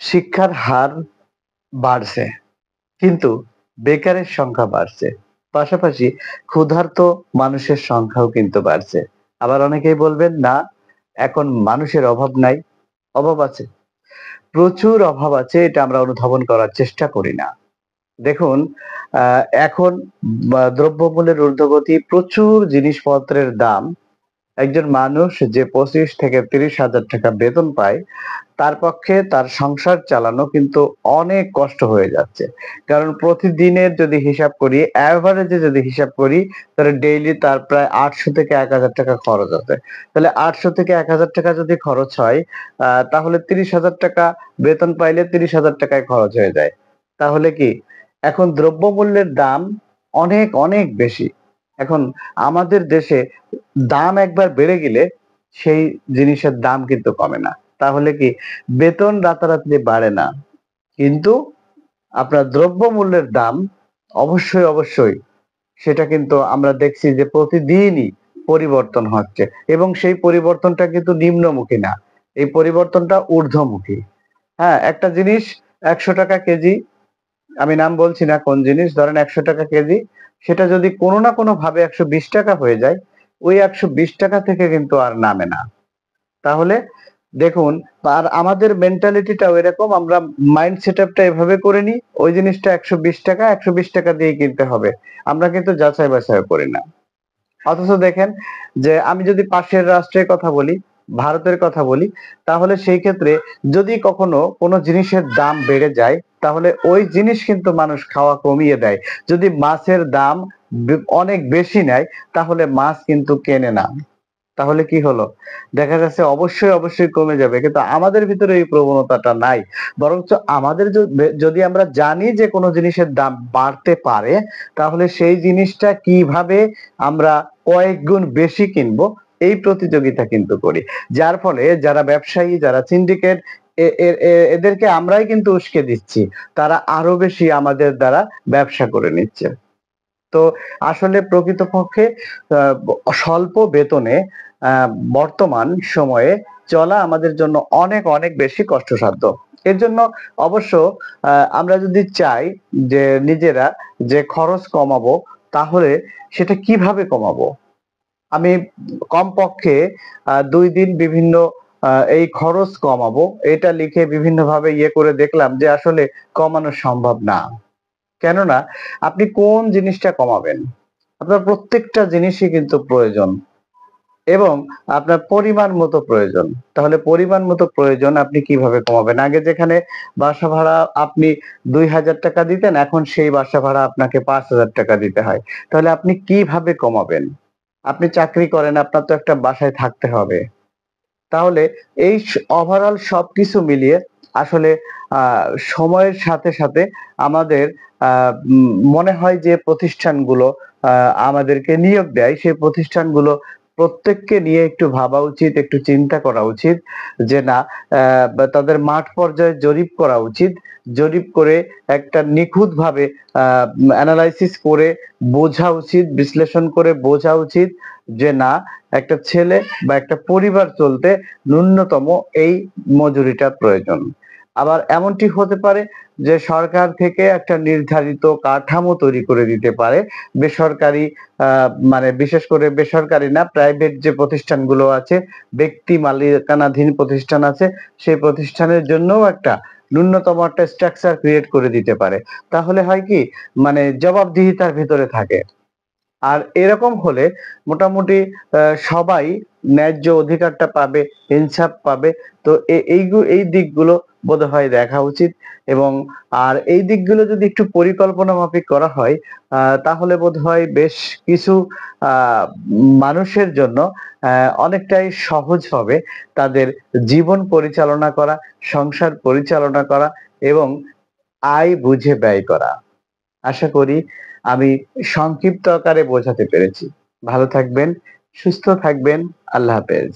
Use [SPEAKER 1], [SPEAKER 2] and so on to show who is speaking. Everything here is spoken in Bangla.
[SPEAKER 1] শিক্ষার হার বাড়ছে, কিন্তু বেকারের সংখ্যা বাড়ছে। পাশাপাশি ক্ষুধার্ত মানুষের সংখ্যাও কিন্তু বাড়ছে। আবার অনেকেই বলবেন, "না, এখন মানুষের অভাব নাই।" অভাব আছে। প্রচুর অভাব আছে, এটা আমরা অনুধাবন করার চেষ্টা করি না। দেখুন, আ এখন দ্রব্যমূল্যের ঊর্ধ্বগতি, প্রচুর জিনিসপত্রের দাম। একজন মানুষ যে ২৫ থেকে ৩০,০০০ টাকা বেতন পায়, তার পক্ষে তার সংসার চালানো কিন্তু অনেক কষ্ট হয়ে যাচ্ছে। কারণ প্রতিদিনের যদি হিসাব করি, এভারেজে যদি হিসাব করি, তাহলে ডেইলি তার প্রায় ৮০০ থেকে ১,০০০ টাকা খরচ আছে। তাহলে ৮০০ থেকে ১,০০০ টাকা যদি খরচ হয়, তাহলে ৩০,০০০ টাকা বেতন পাইলে ৩০,০০০ টাকায় খরচ হয়ে যায়। তাহলে কি এখন দ্রব্যমূল্যের দাম অনেক, অনেক বেশি। এখন আমাদের দেশে দাম একবার বেড়ে গেলে সেই জিনিসের দাম কিন্তু কমে না। তাহলে কি বেতন রাতারাতি বাড়ে না। কিন্তু আপনার দ্রব্যমূল্যের দাম অবশ্যই, অবশ্যই সেটা কিন্তু আমরা দেখছি যে প্রতিদিনই পরিবর্তন হচ্ছে এবং সেই পরিবর্তনটা কিন্তু নিম্নমুখী না। এই পরিবর্তনটা ঊর্ধ্বমুখী। হ্যাঁ? একটা জিনিস ৳১০০ কেজি, আমি নাম বলছি না কোন জিনিস, ধরেন ৳১০০ কেজি, সেটা যদি কোনো না কোনোভাবে ৳১২০ হয়ে যায়, ওই ৳১২০ থেকে কিন্তু আর নামে না। তাহলে দেখুন, আর আমাদের মেন্টালিটিটাও এরকম, আমরা মাইন্ড সেটআপটা এভাবে করে নিই, ওই জিনিসটা ৳১২০, ৳১২০ দিয়েই কিনতে হবে। আমরা কিন্তু যাচাই-বাছাইও করি না। অথচ দেখেন যে আমি যদি পাশের রাষ্ট্রের কথা বলি, ভারতের কথা বলি, তাহলে সেই ক্ষেত্রে যদি কখনো কোনো জিনিসের দাম বেড়ে যায়, তাহলে ওই জিনিস কিন্তু মানুষ খাওয়া কমিয়ে দেয়। যদি মাছের দাম অনেক বেশি নেয়, তাহলে মাছ কিন্তু কেনে না। তাহলে কি হলো? দেখা যাচ্ছে অবশ্যই, অবশ্যই কমে যাবে। কিন্তু আমাদের ভিতরে এই প্রবণতাটা নাই। বরঞ্চ আমাদের যদি আমরা জানি যে কোন জিনিসের দাম বাড়তে পারে, তাহলে সেই জিনিসটা কিভাবে আমরা কয়েক গুণ বেশি কিনবো, এই প্রতিযোগিতা কিন্তু করি। যার ফলে যারা ব্যবসায়ী, যারা সিন্ডিকেট, এ এ এ এদেরকে আমরাই কিন্তু উস্কে দিচ্ছি। তারা আরো বেশি আমাদের দ্বারা ব্যবসা করে নিচ্ছে। তো আসলে প্রকৃতপক্ষে আ ব স্বল্প বেতনে আ বর্তমান সময়ে চলা আমাদের জন্য অনেক, অনেক বেশি কষ্টসাধ্য। এর জন্য অবশ্য আমরা যদি চাই যে নিজেরা যে খরচ কমাবো, তাহলে সেটা কিভাবে কমাবো? আমি কমপক্ষে ২ দিন বিভিন্ন এই খরচ কমাবো, এটা লিখে বিভিন্নভাবে ইয়ে করে দেখলাম যে আসলে কমানো সম্ভব না। কেননা আপনি কোন জিনিসটা কমাবেন? আপনার প্রত্যেকটা জিনিসই কিন্তু প্রয়োজন এবং আপনার পরিমাণ মতো প্রয়োজন। তাহলে পরিমাণ মতো প্রয়োজন আপনি কিভাবে কমাবেন? আগে যেখানে বাসা ভাড়া আপনি ৳২,০০০ দিতেন, এখন সেই বাসা ভাড়া আপনাকে ৳৫,০০০ দিতে হয়। তাহলে আপনি কিভাবে কমাবেন? আপনি চাকরি করেন, আপনার তো একটা বাসায় থাকতে হবে। তাহলে এই ওভারঅল সবকিছু মিলিয়ে আসলে আ সময়ের সাথে, সাথে আমাদের আ মনে হয় যে প্রতিষ্ঠানগুলো আ আমাদেরকে নিয়োগ দেয়, সেই প্রতিষ্ঠানগুলো প্রত্যেককে নিয়ে একটু ভাবা উচিত, একটু চিন্তা করা উচিত যে না, বা তাদের মাঠ পর্যায়ে জরিপ করা উচিত। জরিপ করে একটা নিখুঁতভাবে আ এনালাইসিস করে বোঝা উচিত, বিশ্লেষণ করে বোঝা উচিত যে না, একটা ছেলে বা একটা পরিবার চলতে ন্যূনতম এই মজুরিটা প্রয়োজন। আবার এমনটি হতে পারে যে সরকার থেকে একটা নির্ধারিত কাঠামো তৈরি করে দিতে পারে। বেসরকারি আ মানে বিশেষ করে বেসরকারি না, প্রাইভেট যে প্রতিষ্ঠানগুলো আছে, ব্যক্তি মালিকানাধীন প্রতিষ্ঠান আছে, সেই প্রতিষ্ঠানের জন্যও একটা ন্যূনতম একটা স্ট্রাকচার ক্রিয়েট করে দিতে পারে। তাহলে হয় কি, মানে জবাবদিহিতার ভেতরে থাকে। আর এরকম হলে মোটামুটি সবাই ন্যায্য অধিকারটা পাবে, ইনসাফ পাবে। তো এই দিকগুলো বোধহয় দেখা উচিত এবং এই দিকগুলো যদি একটু পরিকল্পনা মাফিক করা হয়, তাহলে বোধহয় বেশ কিছু আ মানুষের জন্য অনেকটাই সহজ হবে তাদের জীবন পরিচালনা করা, সংসার পরিচালনা করা এবং আয় বুঝে ব্যয় করা। আশা করি আমি সংক্ষিপ্ত আকারে বোঝাতে পেরেছি। ভালো থাকবেন, সুস্থ থাকবেন। আল্লাহ হাফেজ।